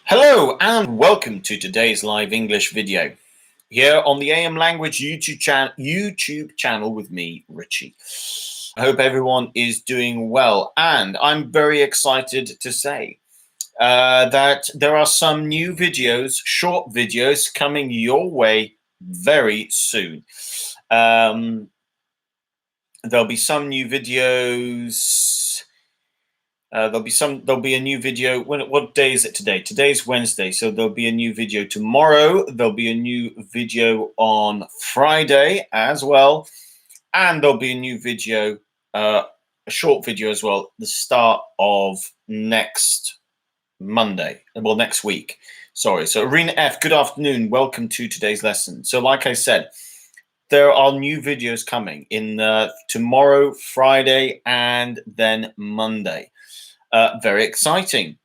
Hello and welcome to today's live English video here on the AM Language YouTube channel with me, Richie. I hope everyone is doing well, and I'm very excited to say that there are some new videos, short videos coming your way very soon. There'll be some new videos. There'll be a new video. What day is it today? Today's Wednesday, so there'll be a new video tomorrow. There'll be a new video on Friday as well, and there'll be a new video, a short video as well, the start of next Monday. Well, next week. Sorry. So Arena F, good afternoon. Welcome to today's lesson. So, like I said, there are new videos coming in tomorrow, Friday, and then Monday. Very exciting.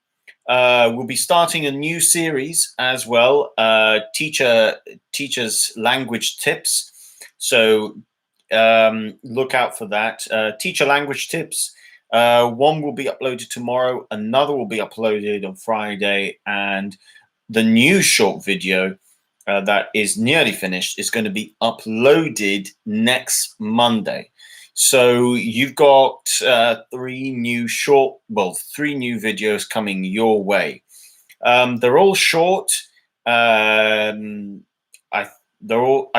We'll be starting a new series as well, teachers language tips. So look out for that. Teacher language tips. One will be uploaded tomorrow, another will be uploaded on Friday, and the new short video that is nearly finished is going to be uploaded next Monday. So you've got three new videos coming your way. They're all short. I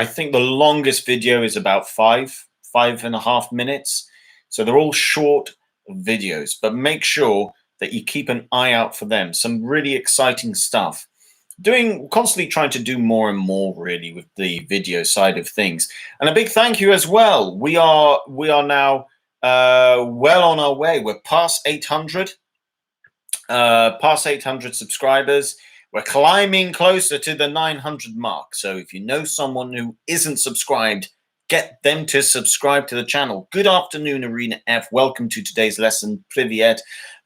think the longest video is about five and a half minutes. So they're all short videos, but make sure that you keep an eye out for them. Some really exciting stuff. Constantly trying to do more and more really with the video side of things. And a big thank you as well. We are now well on our way. We're past 800 subscribers. We're climbing closer to the 900 mark. So if you know someone who isn't subscribed, get them to subscribe to the channel. Good afternoon, Arena F. Welcome to today's lesson. Privyet.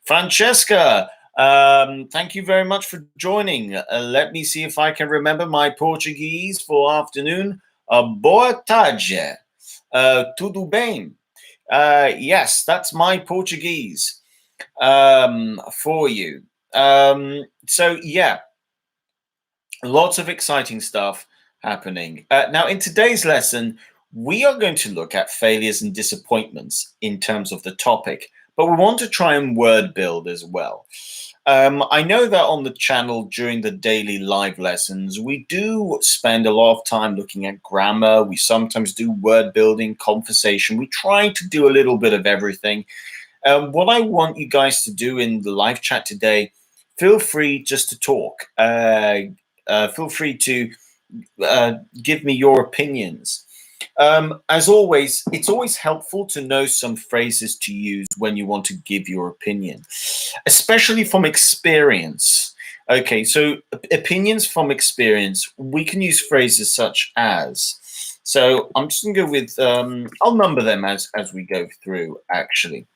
Francesca, thank you very much for joining. Let me see if I can remember my Portuguese for afternoon. Boa tarde. Tudo bem? Yes, that's my Portuguese for you. So yeah, lots of exciting stuff happening. Now, in today's lesson, we are going to look at failures and disappointments in terms of the topic, but we want to try and word build as well. I know that on the channel during the daily live lessons, we do spend a lot of time looking at grammar. We sometimes do word building, conversation. We try to do a little bit of everything. What I want you guys to do in the live chat today, feel free just to talk. Feel free to give me your opinions. As always, it's always helpful to know some phrases to use when you want to give your opinion, especially from experience. Okay, so opinions from experience, we can use phrases such as. So I'm just going to go with, I'll number them as we go through, actually.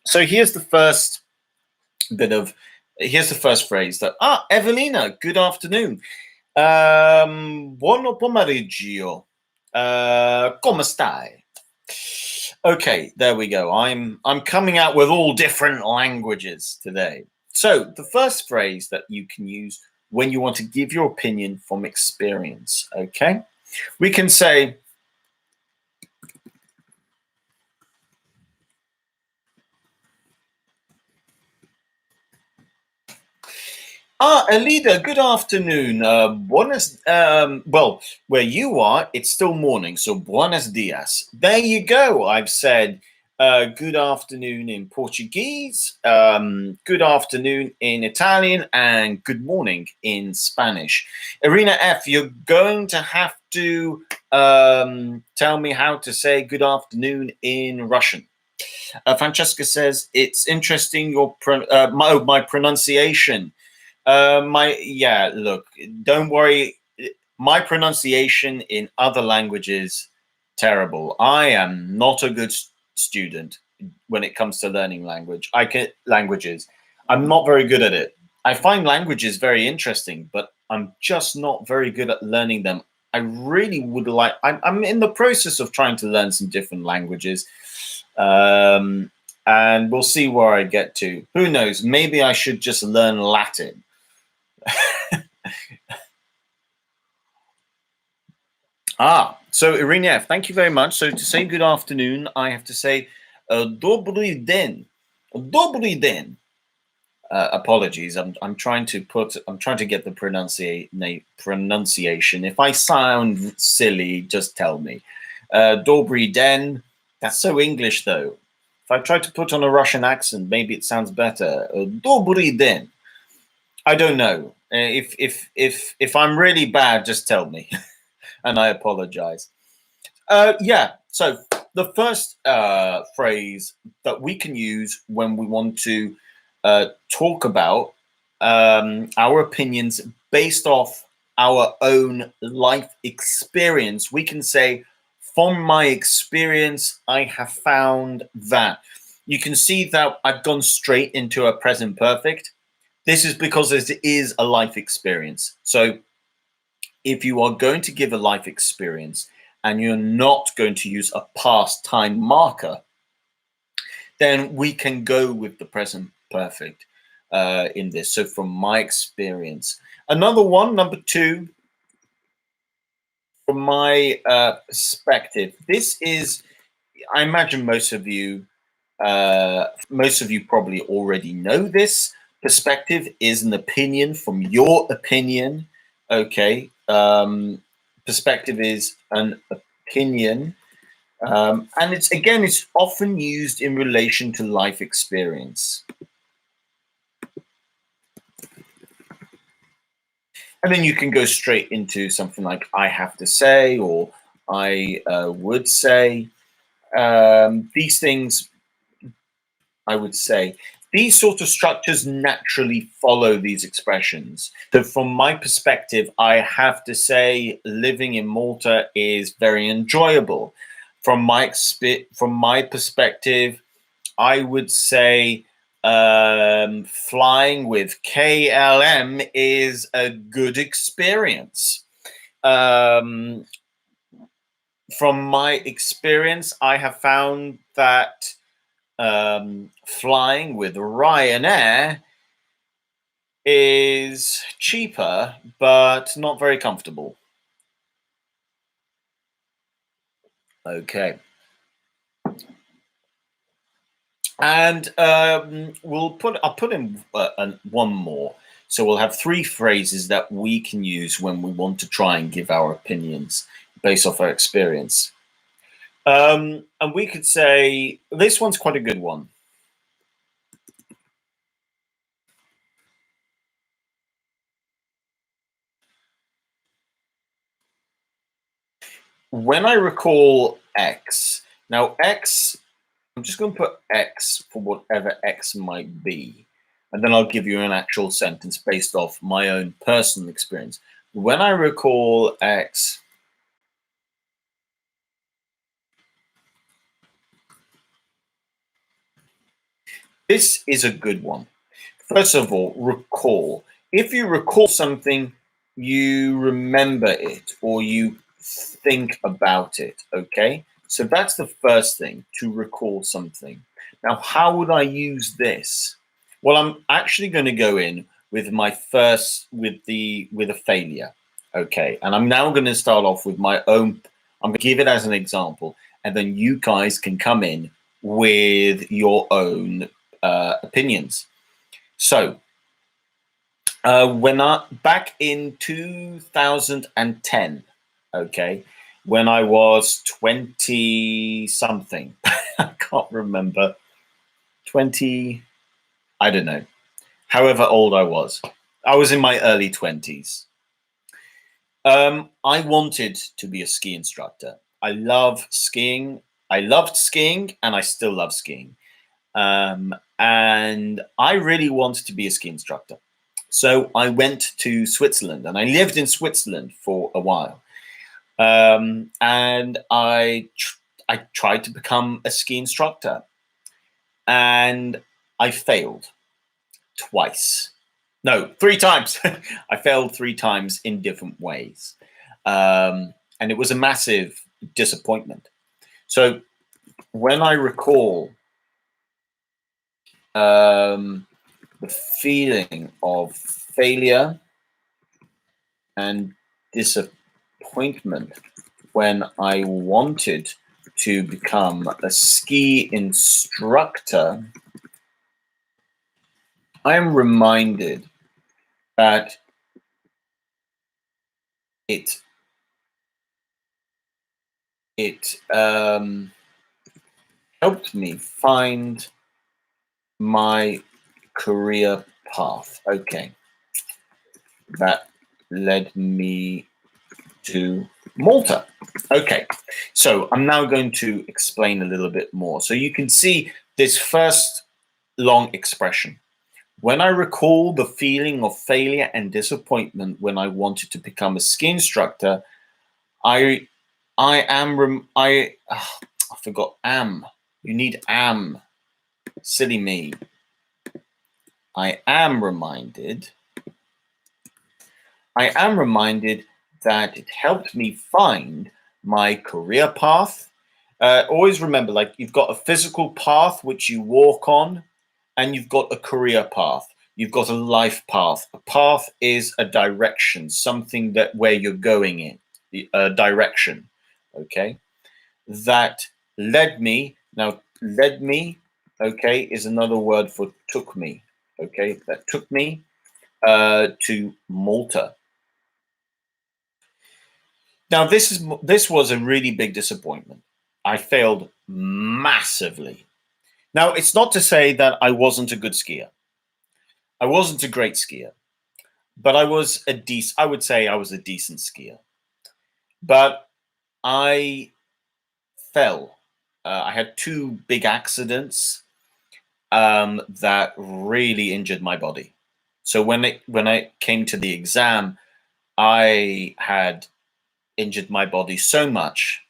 So here's the first phrase that, Evelina, good afternoon. Buon pomeriggio. Come stai? Okay, there we go. I'm coming out with all different languages today. So the first phrase that you can use when you want to give your opinion from experience, okay? We can say, Elida, good afternoon. Well, where you are, it's still morning, so buenos dias. There you go. I've said good afternoon in Portuguese, good afternoon in Italian, and good morning in Spanish. Arena F, you're going to have to tell me how to say good afternoon in Russian. Francesca says, it's interesting my pronunciation. Look, don't worry. My pronunciation in other languages, terrible. I am not a good student when it comes to learning languages. I'm not very good at it. I find languages very interesting, but I'm just not very good at learning them. I really would like, I'm in the process of trying to learn some different languages. And we'll see where I get to. Who knows? Maybe I should just learn Latin. So Irina F, thank you very much. So to say good afternoon, I have to say Dobry den. Dobry den. Apologies. I'm trying to get the pronunciation. If I sound silly, just tell me. Dobry den. That's so English though. If I try to put on a Russian accent, maybe it sounds better. Dobry den. I don't know. If I'm really bad, just tell me, and I apologize. Yeah. So the first phrase that we can use when we want to talk about our opinions based off our own life experience, we can say, from my experience, I have found that. You can see that I've gone straight into a present perfect. This is because it is a life experience. So if you are going to give a life experience and you're not going to use a past time marker, then we can go with the present perfect in this. So from my experience. Another one, number two, from my perspective, this is, I imagine most of you probably already know this. Perspective is an opinion from your opinion. Okay. Perspective is an opinion. And it's often used in relation to life experience. And then you can go straight into something like I have to say, or I would say. These things, I would say, these sort of structures naturally follow these expressions. So from my perspective, I have to say living in Malta is very enjoyable. From my perspective, I would say flying with KLM is a good experience. From my experience, I have found that flying with Ryanair is cheaper, but not very comfortable. Okay. And I'll put in one more. So we'll have three phrases that we can use when we want to try and give our opinions based off our experience. And we could say, this one's quite a good one. When I recall X, now X, I'm just going to put X for whatever X might be. And then I'll give you an actual sentence based off my own personal experience. When I recall X, this is a good one. First of all, recall. If you recall something, you remember it or you think about it, okay? So that's the first thing, to recall something. Now, how would I use this? Well, I'm actually going to go in with my first, with a failure, okay? And I'm now going to start off with my own, I'm going to give it as an example, and then you guys can come in with your own opinions. So, back in 2010, okay, when I was 20 something, I can't remember, 20, I don't know, however old I was in my early 20s. I wanted to be a ski instructor. I love skiing. I loved skiing, and I still love skiing. And I really wanted to be a ski instructor. So I went to Switzerland, and I lived in Switzerland for a while. And I tried to become a ski instructor, and I failed twice. No, three times. I failed three times in different ways. And it was a massive disappointment. So when I recall the feeling of failure, and disappointment when I wanted to become a ski instructor, I am reminded that it helped me find my career path. Okay, that led me to Malta. Okay, so I'm now going to explain a little bit more. So you can see this first long expression. When I recall the feeling of failure and disappointment when I wanted to become a ski instructor, I forgot am. You need am. Silly me. I am reminded that it helped me find my career path. Always remember, like, you've got a physical path which you walk on, and you've got a career path. You've got a life path. A path is a direction, something that where you're going in, a direction. Okay, that led me. Now, led me, okay, is another word for took me. Okay, that took me to Malta. Now, this was a really big disappointment. I failed massively. Now, it's not to say that I wasn't a good skier. I wasn't a great skier, but I was a decent. I would say I was a decent skier. But I fell. I had two big accidents that really injured my body. So when I came to the exam, I had injured my body so much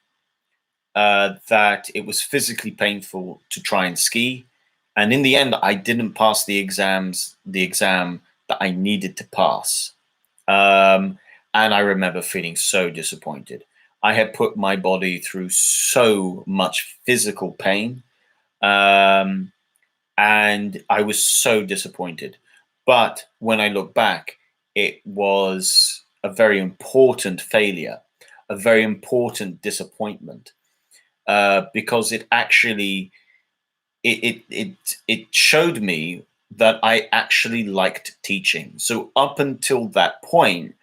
that it was physically painful to try and ski. And in the end, I didn't pass the exam that I needed to pass. And I remember feeling so disappointed. I had put my body through so much physical pain. Um, and I was so disappointed. But when I look back, it was a very important failure, a very important disappointment, because it actually it showed me that I actually liked teaching. So up until that point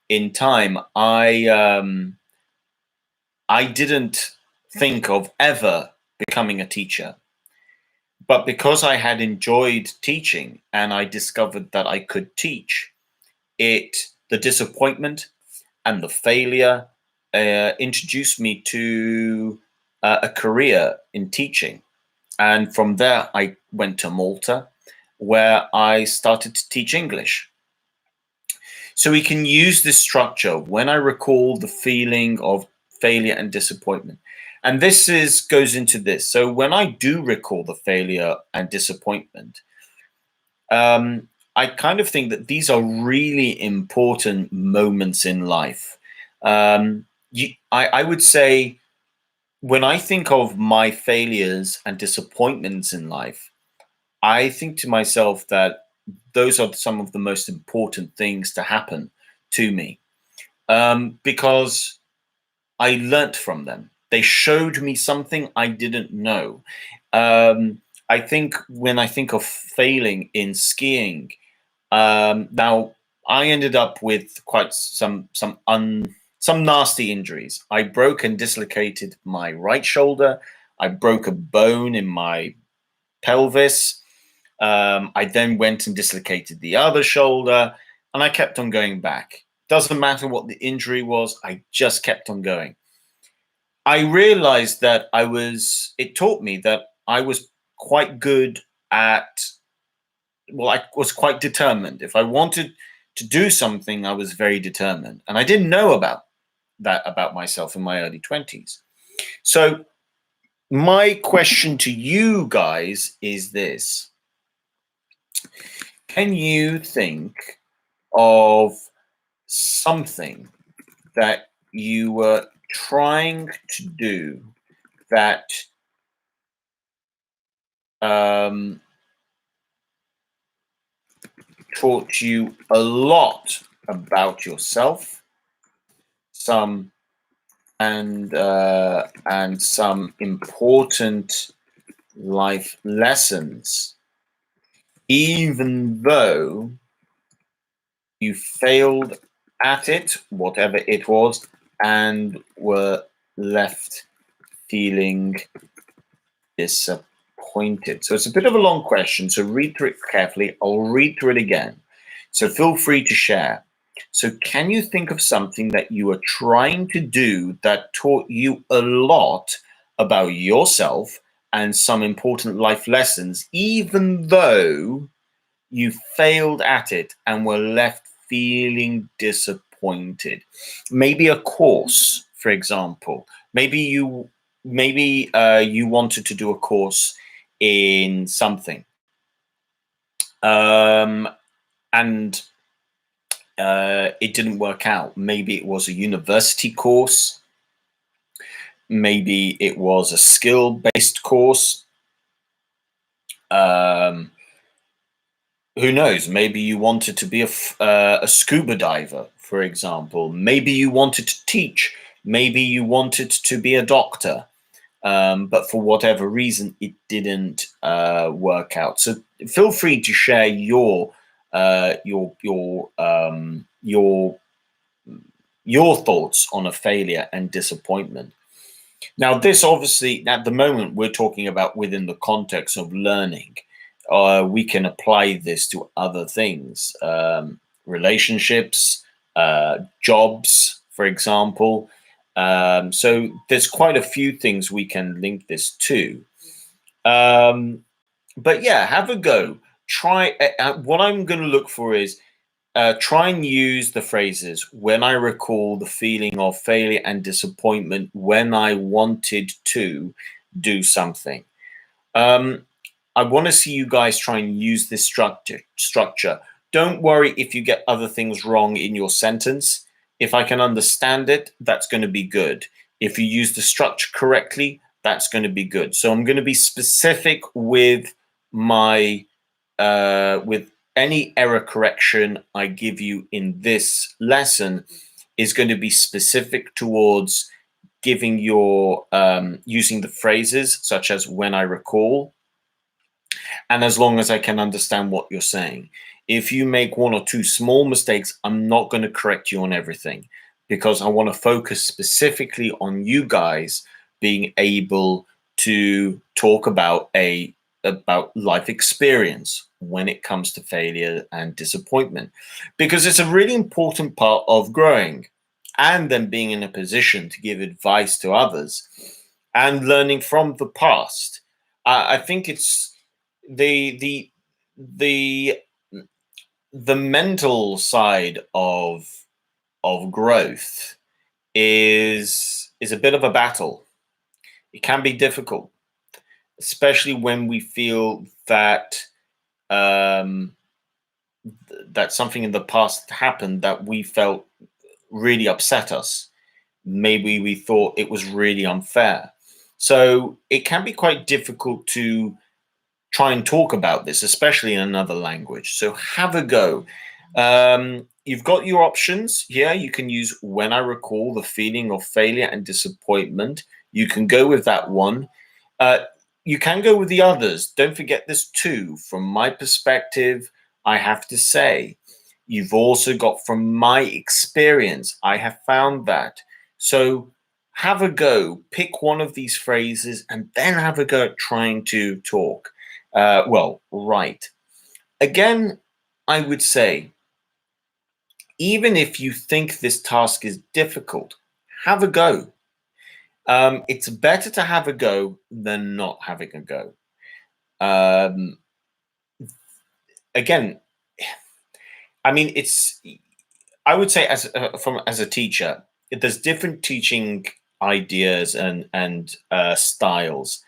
in time, I didn't think of ever becoming a teacher. But because I had enjoyed teaching and I discovered that I could teach, the disappointment and the failure introduced me to a career in teaching. And from there, I went to Malta, where I started to teach English. So we can use this structure when I recall the feeling of failure and disappointment. And this goes into this. So when I do recall the failure and disappointment, I kind of think that these are really important moments in life. I would say when I think of my failures and disappointments in life, I think to myself that those are some of the most important things to happen to me, because I learnt from them. They showed me something I didn't know. I think when I think of failing in skiing, now I ended up with quite some nasty injuries. I broke and dislocated my right shoulder. I broke a bone in my pelvis. I then went and dislocated the other shoulder, and I kept on going back. Doesn't matter what the injury was, I just kept on going. I realized that it taught me that I was quite good at, well, I was quite determined. If I wanted to do something, I was very determined. And I didn't know about that about myself in my early 20s. So, my question to you guys is this: can you think of something that you were trying to do that um, taught you a lot about yourself, some and some important life lessons, even though you failed at it, whatever it was, and were left feeling disappointed. So it's a bit of a long question, so read through it carefully. I'll read through it again. So feel free to share. So can you think of something that you are trying to do that taught you a lot about yourself and some important life lessons, even though you failed at it and were left feeling disappointed? Maybe a course, for example. Maybe you wanted to do a course in something, and it didn't work out. Maybe it was a university course. Maybe it was a skill-based course. Um, who knows? Maybe you wanted to be a scuba diver, for example. Maybe you wanted to teach. Maybe you wanted to be a doctor, but for whatever reason, it didn't work out. So feel free to share your thoughts on a failure and disappointment. Now, this obviously, at the moment, we're talking about within the context of learning. We can apply this to other things, relationships, jobs, for example. So there's quite a few things we can link this to. But yeah, have a go. Try. What I'm going to look for is try and use the phrases when I recall the feeling of failure and disappointment when I wanted to do something. Um, I want to see you guys try and use this structure. Don't worry if you get other things wrong in your sentence. If I can understand it, that's going to be good. If you use the structure correctly, that's going to be good. So I'm going to be specific with my with any error correction I give you in this lesson is going to be specific towards giving your using the phrases such as when I recall, and as long as I can understand what you're saying. If you make one or two small mistakes, I'm not going to correct you on everything because I want to focus specifically on you guys being able to talk about life experience when it comes to failure and disappointment, because it's a really important part of growing and then being in a position to give advice to others and learning from the past. I think it's the the the the mental side of growth is a bit of a battle. It can be difficult, especially when we feel that um, that something in the past happened that we felt really upset us. Maybe we thought it was really unfair. So it can be quite difficult to try and talk about this, especially in another language. So have a go. You've got your options here. You can use when I recall the feeling of failure and disappointment. You can go with that one. Uh, you can go with the others. Don't forget this too. From my perspective, I have to say, you've also got from my experience, I have found that. So have a go, pick one of these phrases, and then have a go at trying to talk. Right. Again, I would say, even if you think this task is difficult, have a go. It's better to have a go than not having a go. Um, Again, I mean, I would say as a teacher, there's different teaching ideas and styles.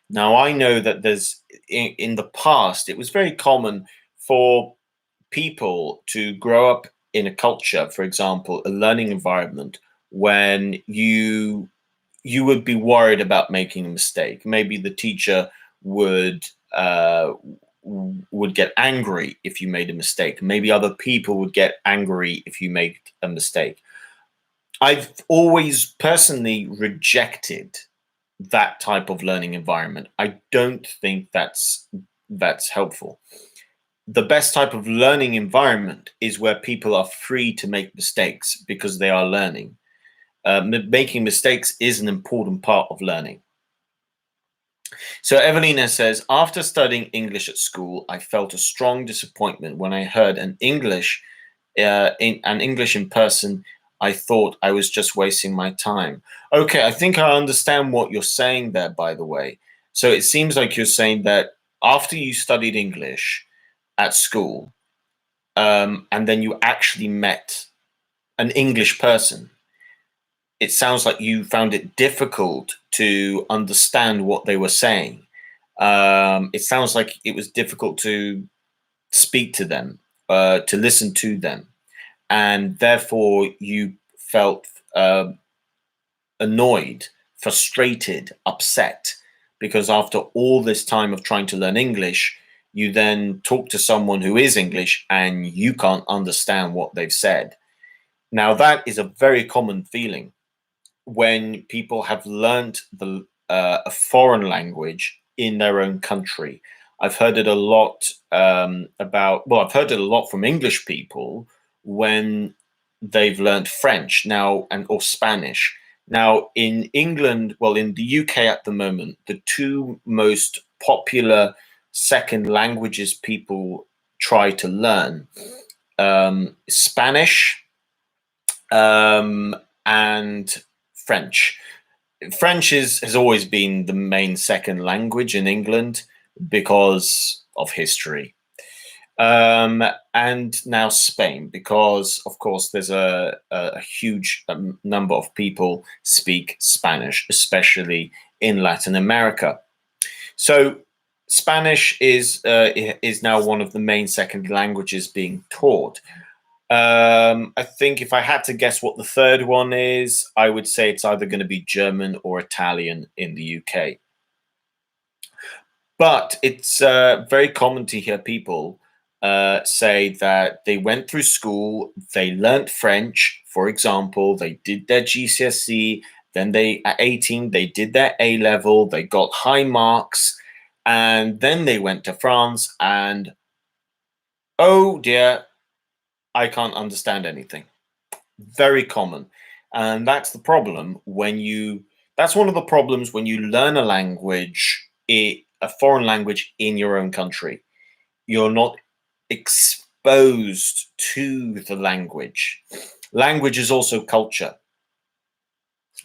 Now, I know that there's in the past, it was very common for people to grow up in a culture, for example, a learning environment, when you would be worried about making a mistake. Maybe the teacher would would get angry if you made a mistake. Maybe other people would get angry if you made a mistake. I've always personally rejected that type of learning environment. I don't think that's helpful. The best type of learning environment is where people are free to make mistakes because they are learning. Making mistakes is an important part of learning. So Evelina says, after studying English at school, I felt a strong disappointment when I heard an English in person. I thought I was just wasting my time. Okay, I think I understand what you're saying there, by the way. So it seems like you're saying that after you studied English at school, and then you actually met an English person, it sounds like you found it difficult to understand what they were saying. It sounds like it was difficult to speak to them, to listen to them, and therefore you felt annoyed, frustrated, upset, because after all this time of trying to learn English, you then talk to someone who is English and you can't understand what they've said. Now, that is a very common feeling when people have learned a foreign language in their own country. I've heard it a lot I've heard it a lot from English people when they've learned French now or Spanish. Now, in England, well, in the UK at the moment, the two most popular second languages people try to learn, Spanish and French. French has always been the main second language in England because of history. And now Spain, because of course there's a huge number of people speak Spanish, especially in Latin America. So Spanish is now one of the main second languages being taught. I think if I had to guess what the third one is, I would say it's either going to be German or Italian in the UK. But it's very common to hear people say that they went through school, they learnt French, for example, they did their GCSE, then at 18, they did their A level, they got high marks, and then they went to France and, oh dear, I can't understand anything. Very common. And that's the problem that's one of the problems when you learn a language, a foreign language in your own country. You're not exposed to the language. Language is also culture.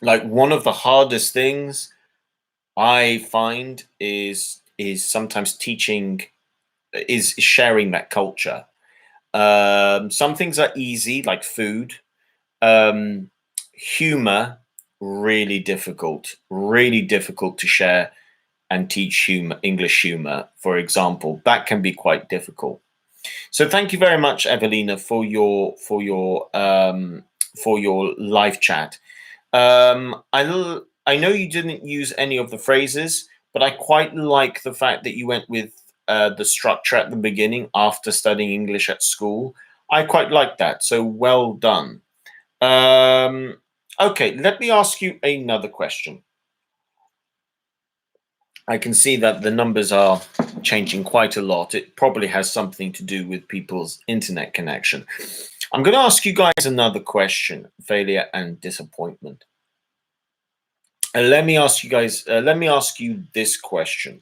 Like, one of the hardest things I find is sometimes teaching, is sharing that culture. Some things are easy, like food. Humor, really difficult to share and teach English humor, for example. That can be quite difficult. So thank you very much, Evelina, for your live chat. I know you didn't use any of the phrases, but I quite like the fact that you went with the structure at the beginning after studying English at school. I quite like that. So well done. Okay, let me ask you another question. I can see that the numbers are changing quite a lot. It probably has something to do with people's internet connection. I'm going to ask you guys another question: failure and disappointment. Let me ask you this question.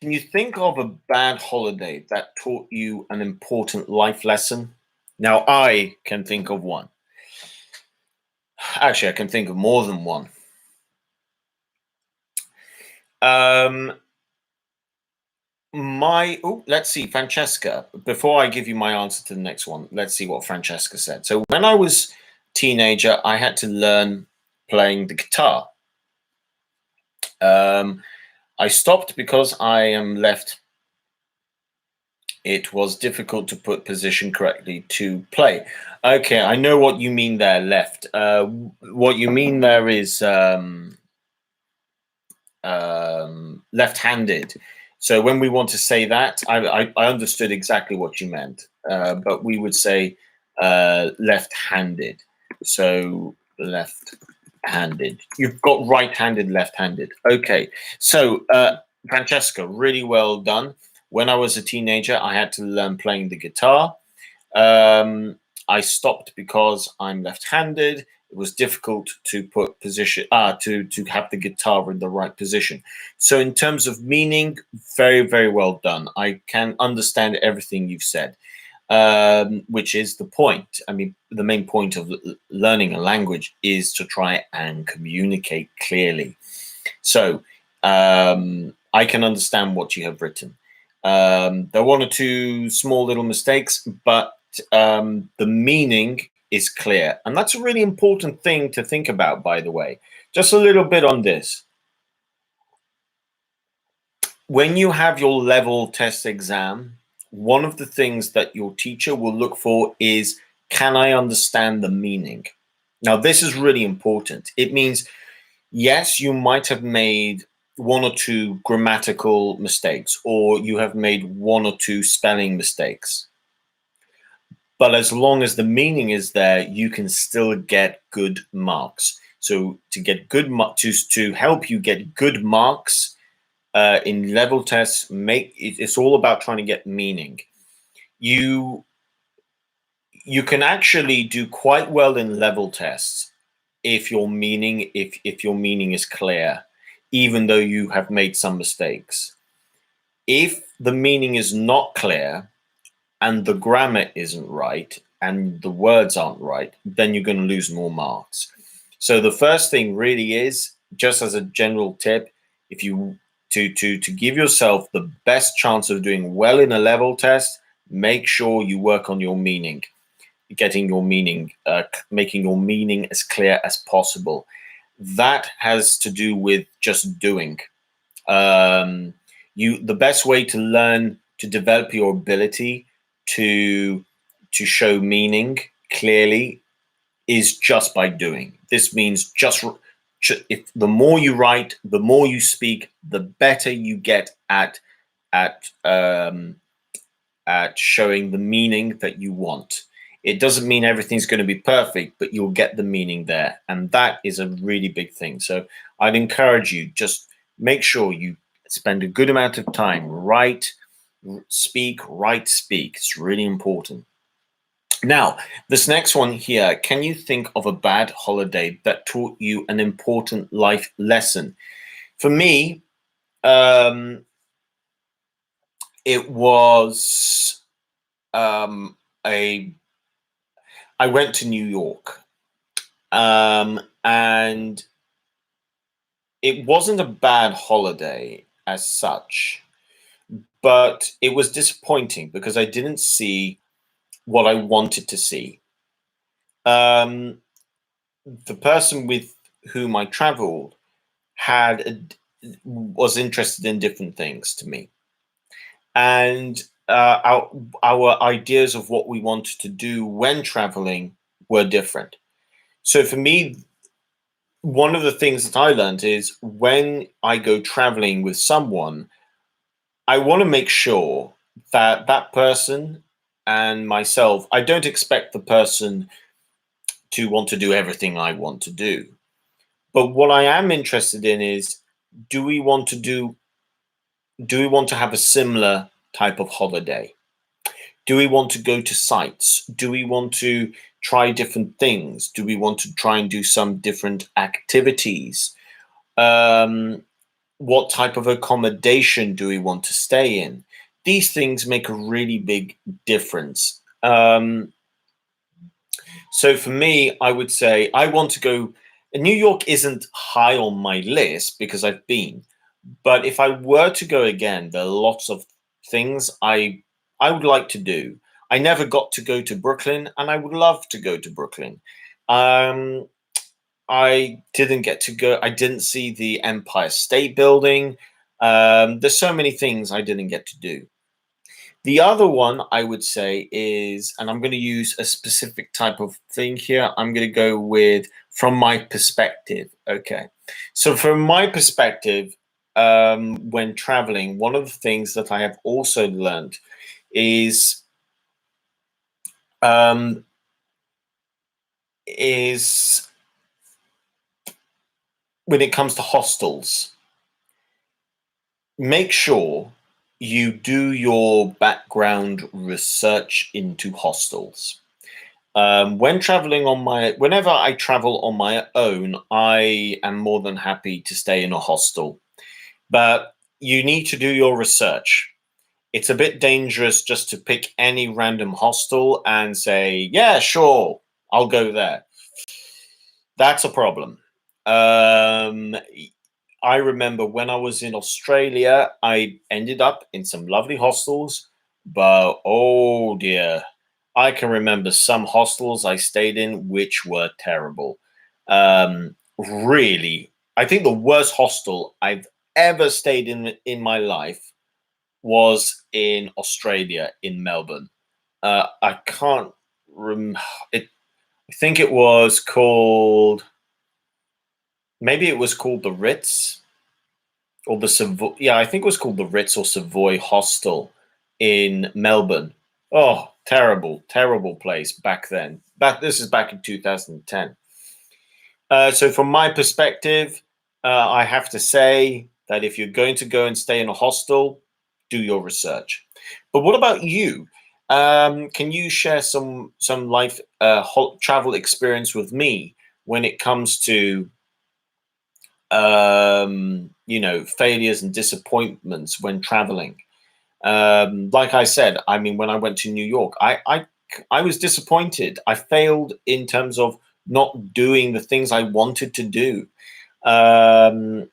Can you think of a bad holiday that taught you an important life lesson? Now, I can think of one. Actually, I can think of more than one. Let's see, Francesca. Before I give you my answer to the next one, let's see what Francesca said. So when I was teenager, I had to learn playing the guitar. I stopped because I am left. It was difficult to put position correctly to play. Okay, I know what you mean there, left. What you mean there is left-handed. So when we want to say that, I understood exactly what you meant, but we would say left-handed. So left-handed. You've got right-handed, left-handed. Okay. So Francesca, really well done. When I was a teenager, I had to learn playing the guitar. I stopped because I'm left-handed. It was difficult to put position to have the guitar in the right position. So in terms of meaning, very, very well done. I can understand everything you've said, which is the point. I mean, the main point of learning a language is to try and communicate clearly. So I can understand what you have written. There are one or two small little mistakes, but the meaning is clear. And that's a really important thing to think about, by the way. Just a little bit on this. When you have your level test exam, one of the things that your teacher will look for is, can I understand the meaning? Now, this is really important. It means, yes, you might have made one or two grammatical mistakes, or you have made one or two spelling mistakes. But as long as the meaning is there, you can still get good marks. So to get good to help you get good marks in level tests, it's all about trying to get meaning. You can actually do quite well in level tests if your meaning is clear, even though you have made some mistakes. If the meaning is not clear and the grammar isn't right and the words aren't right, then you're going to lose more marks. So the first thing really is, just as a general tip, if you to give yourself the best chance of doing well in a level test, make sure you work on your meaning, getting your meaning, making your meaning as clear as possible. That has to do with just doing. The best way to learn to develop your ability to show meaning clearly is just by doing. This means if the more you write, the more you speak, the better you get at showing the meaning that you want. It doesn't mean everything's going to be perfect, but you'll get the meaning there, and that is a really big thing. So I'd encourage you, just make sure you spend a good amount of time, write, speak. It's really important. Now, this next one here, can you think of a bad holiday that taught you an important life lesson? For me, it was I went to New York, and it wasn't a bad holiday as such, but it was disappointing because I didn't see what I wanted to see. The person with whom I traveled was interested in different things to me, and our ideas of what we wanted to do when traveling were different. So for me, one of the things that I learned is, when I go traveling with someone, I want to make sure that that person and myself, I don't expect the person to want to do everything I want to do. But what I am interested in is, do we want to have a similar type of holiday? Do we want to go to sites? Do we want to try different things? Do we want to try and do some different activities? What type of accommodation do we want to stay in? These things make a really big difference. So for me, I would say I want to go. New York isn't high on my list because I've been, but if I were to go again, there are lots of things I would like to do. I never got to go to Brooklyn, and I would love to go to Brooklyn. Um, I didn't get to go. I didn't see the Empire State Building. There's so many things I didn't get to do. The other one I would say is, and I'm going to use a specific type of thing here. I'm going to go with from my perspective. Okay. So, from my perspective, when traveling, one of the things that I have also learned is um, is when it comes to hostels, make sure you do your background research into hostels. When traveling on whenever I travel on my own, I am more than happy to stay in a hostel. But you need to do your research. It's a bit dangerous just to pick any random hostel and say, yeah, sure, I'll go there. That's a problem. Um, I remember when I was in Australia, I ended up in some lovely hostels, but oh dear, I can remember some hostels I stayed in which were terrible. Really, I think the worst hostel I've ever stayed in my life was in Australia, in Melbourne. I can't rem it. I think it was called, maybe it was called the Ritz or the Savoy. Yeah, I think it was called the Ritz or Savoy Hostel in Melbourne. Oh, terrible, terrible place back then. This is back in 2010. So from my perspective, I have to say that if you're going to go and stay in a hostel, do your research. But what about you? Can you share some life travel experience with me when it comes to failures and disappointments when traveling? Like I said, I mean, when I went to New York, I was disappointed. I failed in terms of not doing the things I wanted to do. Um,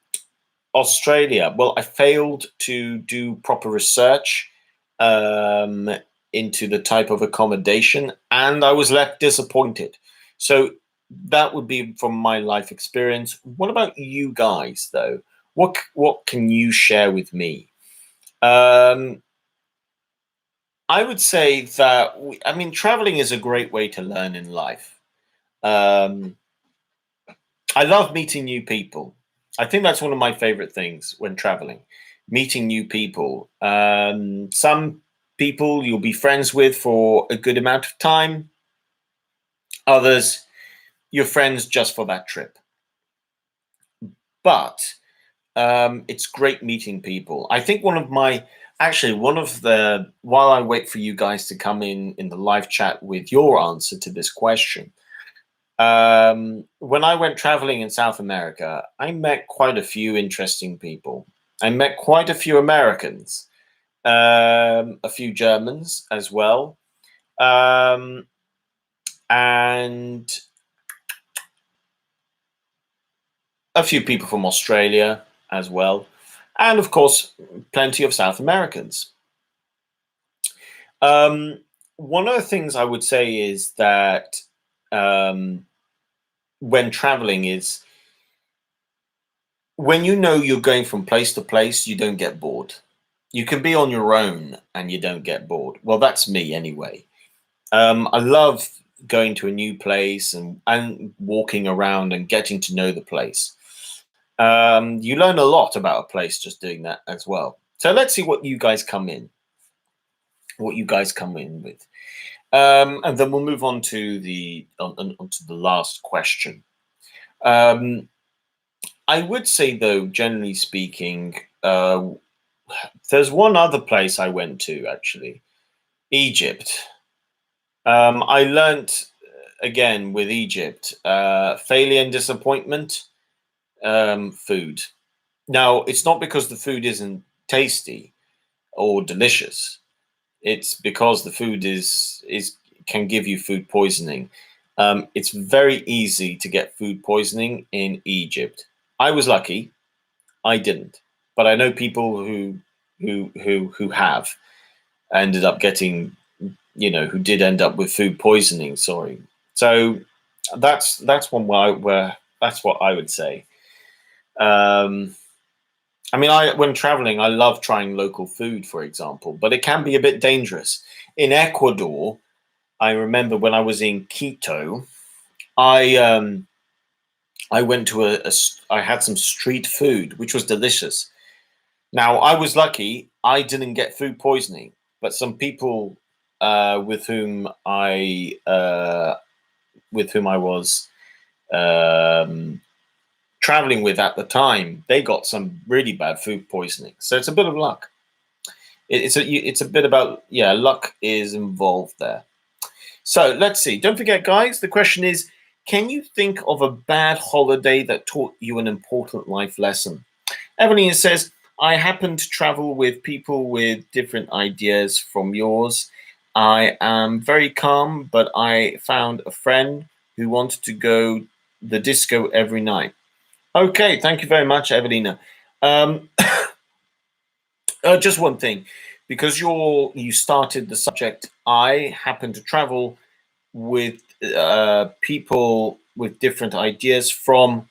Australia, well, I failed to do proper research um, into the type of accommodation, and I was left disappointed. So that would be from my life experience. What about you guys, though? What can you share with me? Um, I would say that I mean, traveling is a great way to learn in life. Um, I love meeting new people. I think that's one of my favorite things when traveling, meeting new people. Some people you'll be friends with for a good amount of time, others, you're friends just for that trip. But it's great meeting people. I think one of the, while I wait for you guys to come in the live chat with your answer to this question, when I went traveling in South America, I met quite a few interesting people. I met quite a few Americans, a few Germans as well, um, and a few people from Australia as well, and of course, plenty of South Americans. Um, One of the things I would say is that um, when traveling is when you know you're going from place to place, you don't get bored. You can be on your own and you don't get bored. Well, that's me anyway. I love going to a new place and walking around and getting to know the place. You learn a lot about a place just doing that as well. So let's see what you guys come in with. And then we'll move on to onto the last question. Um, I would say, though, generally speaking, there's one other place I went to actually, Egypt. I learnt again with Egypt, failure and disappointment, food. Now, it's not because the food isn't tasty or delicious. It's because the food is can give you food poisoning. It's very easy to get food poisoning in Egypt. I was lucky; I didn't, but I know people who have ended up getting, who did end up with food poisoning. Sorry. So That's one where that's what I would say. Um, I mean, I when traveling, I love trying local food, for example, but it can be a bit dangerous. In Ecuador, I remember when I was in Quito, I um, I went to I had some street food, which was delicious. Now, I was lucky; I didn't get food poisoning, but some people with whom I was um, traveling with at the time, they got some really bad food poisoning. So it's a bit of luck. It's a bit about, yeah, luck is involved there. So let's see. Don't forget, guys. The question is: can you think of a bad holiday that taught you an important life lesson? Evelina says, I happen to travel with people with different ideas from yours. I am very calm, but I found a friend who wanted to go the disco every night. Okay, thank you very much, Evelina. Um, just one thing, because you started the subject. I happen to travel with people with different ideas from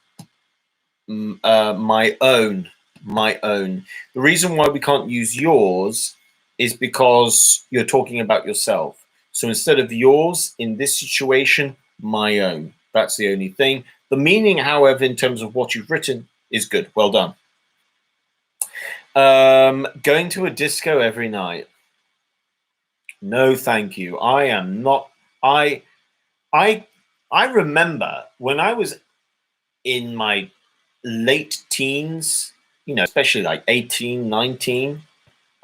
my own. The reason why we can't use yours is because you're talking about yourself. So instead of yours in this situation, my own. That's the only thing. The meaning, however, in terms of what you've written, is good. Well done. Going to a disco every night. No, thank you. I am not. I I remember when I was in my late teens, especially like 18, 19,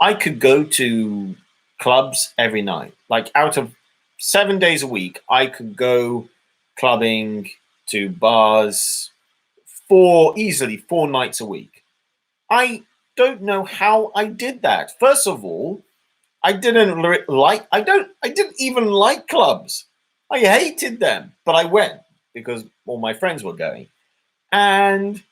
I could go to clubs every night. Like out of 7 days a week, I could go clubbing to bars easily 4 nights a week. I don't know how I did that. First of all, I didn't even like clubs. I hated them, but I went because all my friends were going. And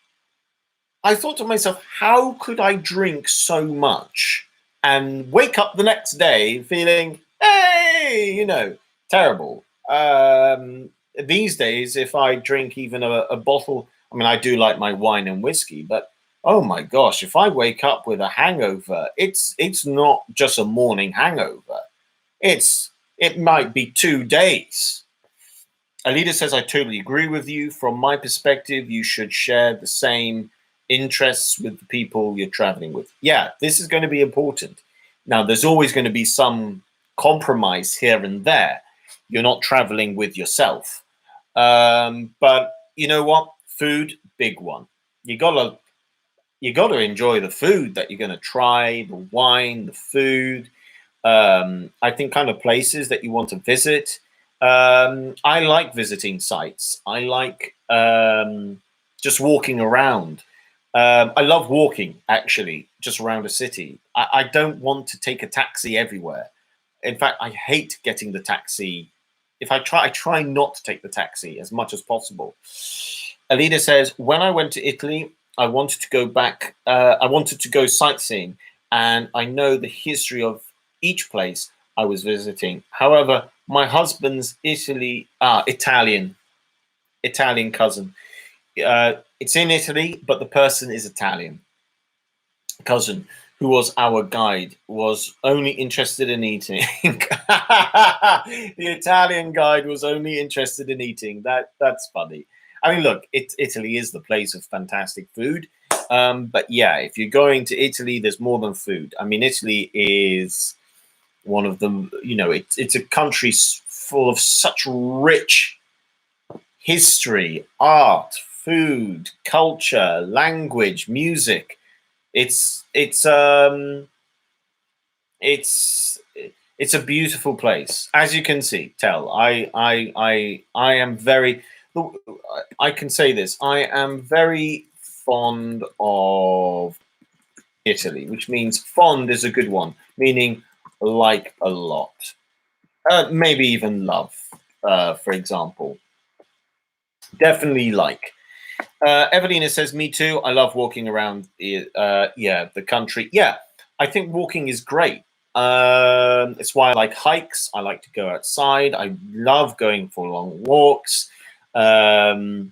I thought to myself, how could I drink so much and wake up the next day feeling, hey, terrible. These days, if I drink even a bottle, I mean, I do like my wine and whiskey, but oh my gosh, if I wake up with a hangover, it's not just a morning hangover. It might be 2 days. Alida says, I totally agree with you. From my perspective, you should share the same interests with the people you're traveling with. Yeah, this is going to be important. Now, there's always going to be some compromise here and there. You're not traveling with yourself. But you know what? Food, big one. You gotta enjoy the food that you're gonna try, the wine, the food. I think kind of places that you want to visit. I like visiting sites. I like just walking around. I love walking actually, just around a city. I don't want to take a taxi everywhere. In fact, I hate getting the taxi. If I try not to take the taxi as much as possible. Alida says, when I went to Italy, I wanted to go back. I wanted to go sightseeing, and I know the history of each place I was visiting. However, my husband's Italian cousin. It's in Italy, but the person is Italian. Cousin who was our guide was only interested in eating. The Italian guide was only interested in eating. That's funny. I mean, look, Italy is the place of fantastic food. But yeah, if you're going to Italy, there's more than food. I mean, Italy is one of them. It's a country full of such rich history, art, food, culture, language, music. It's it's um it's it's a beautiful place, as you can tell. I am very. I can say this. I am very fond of Italy, which means fond is a good one, meaning like a lot. Maybe even love, for example. Definitely like. Evelina says, "Me too. I love walking around. The country. Yeah, I think walking is great. It's why I like hikes. I like to go outside. I love going for long walks. I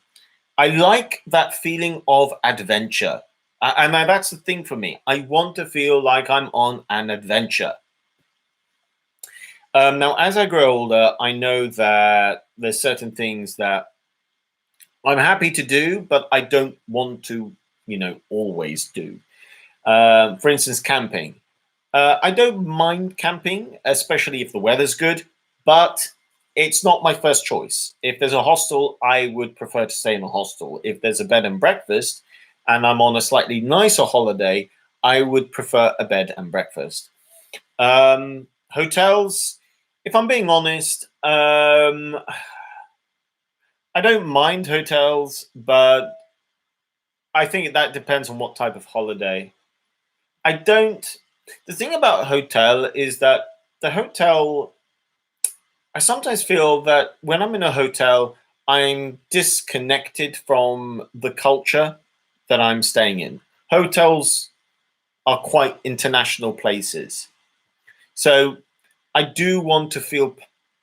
like that feeling of adventure. And that's the thing for me. I want to feel like I'm on an adventure. Now, as I grow older, I know that there's certain things that I'm happy to do, but I don't want to, always do. For instance, camping. I don't mind camping, especially if the weather's good, but it's not my first choice. If there's a hostel, I would prefer to stay in a hostel. If there's a bed and breakfast and I'm on a slightly nicer holiday, I would prefer a bed and breakfast. Hotels, if I'm being honest, I don't mind hotels, but I think that depends on what type of holiday. I don't. The thing about a hotel is that the hotel, I sometimes feel that when I'm in a hotel, I'm disconnected from the culture that I'm staying in. Hotels are quite international places. So I do want to feel,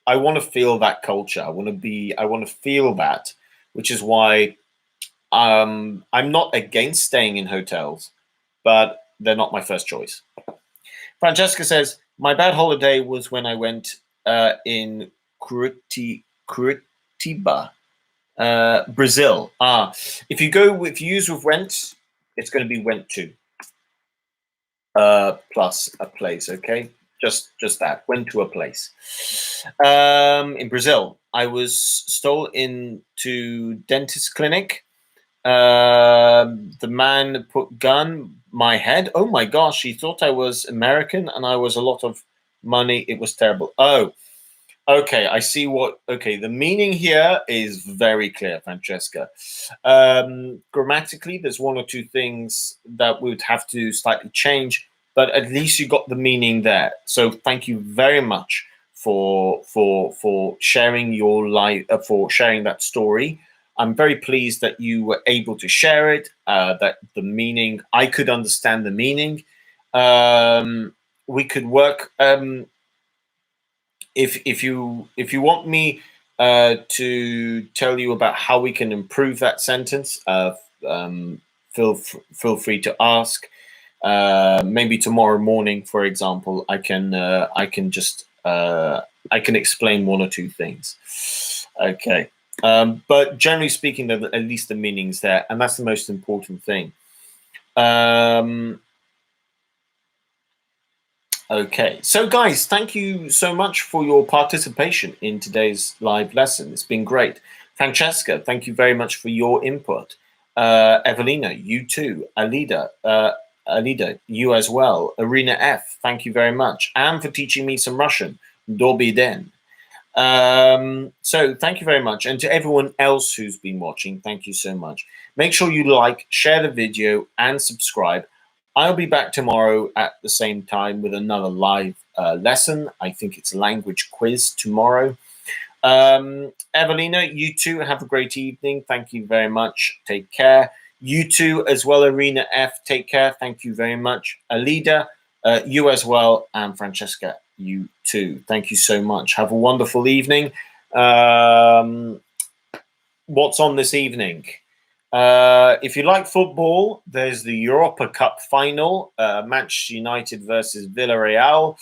I want to feel that culture. I want to feel that, which is why I'm not against staying in hotels, but they're not my first choice. Francesca says, my bad holiday was when I went in Curitiba, Brazil. If you use with went, it's going to be went to plus a place. Okay, just that went to a place. In Brazil, I was stole into dentist clinic. The man put gun my head. Oh my gosh, he thought I was American and I was a lot of money. It was terrible. Oh, okay, I see what. Okay, the meaning here is very clear, Francesca. Grammatically, there's one or two things that we would have to slightly change, but at least you got the meaning there. So thank you very much for sharing your life, for sharing that story. I'm very pleased that you were able to share it. That the meaning, I could understand the meaning. We could work. If you want me to tell you about how we can improve that sentence, feel free to ask. Maybe tomorrow morning, for example, I can just I can explain one or two things. Okay, but generally speaking, at least the meaning's there, and that's the most important thing. Okay, so guys, thank you so much for your participation in today's live lesson. It's been great. Francesca, thank you very much for your input. Evelina, you too. Alida, you as well. Arena F, thank you very much. And for teaching me some Russian. Dobi den. So thank you very much. And to everyone else who's been watching, thank you so much. Make sure you like, share the video, and subscribe. I'll be back tomorrow at the same time with another live lesson. I think it's a language quiz tomorrow. Evelina, you too, have a great evening. Thank you very much. Take care. You too as well, Arena F. Take care. Thank you very much. Alida, you as well. And Francesca, you too. Thank you so much. Have a wonderful evening. What's on this evening? If you like football, there's the Europa Cup final, Manchester United versus Villarreal.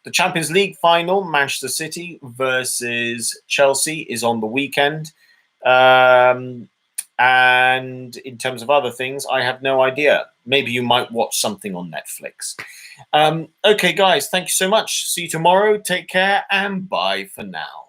The Champions League final, Manchester City versus Chelsea, is on the weekend. And in terms of other things, I have no idea. Maybe you might watch something on Netflix. Okay, guys, thank you so much. See you tomorrow. Take care and bye for now.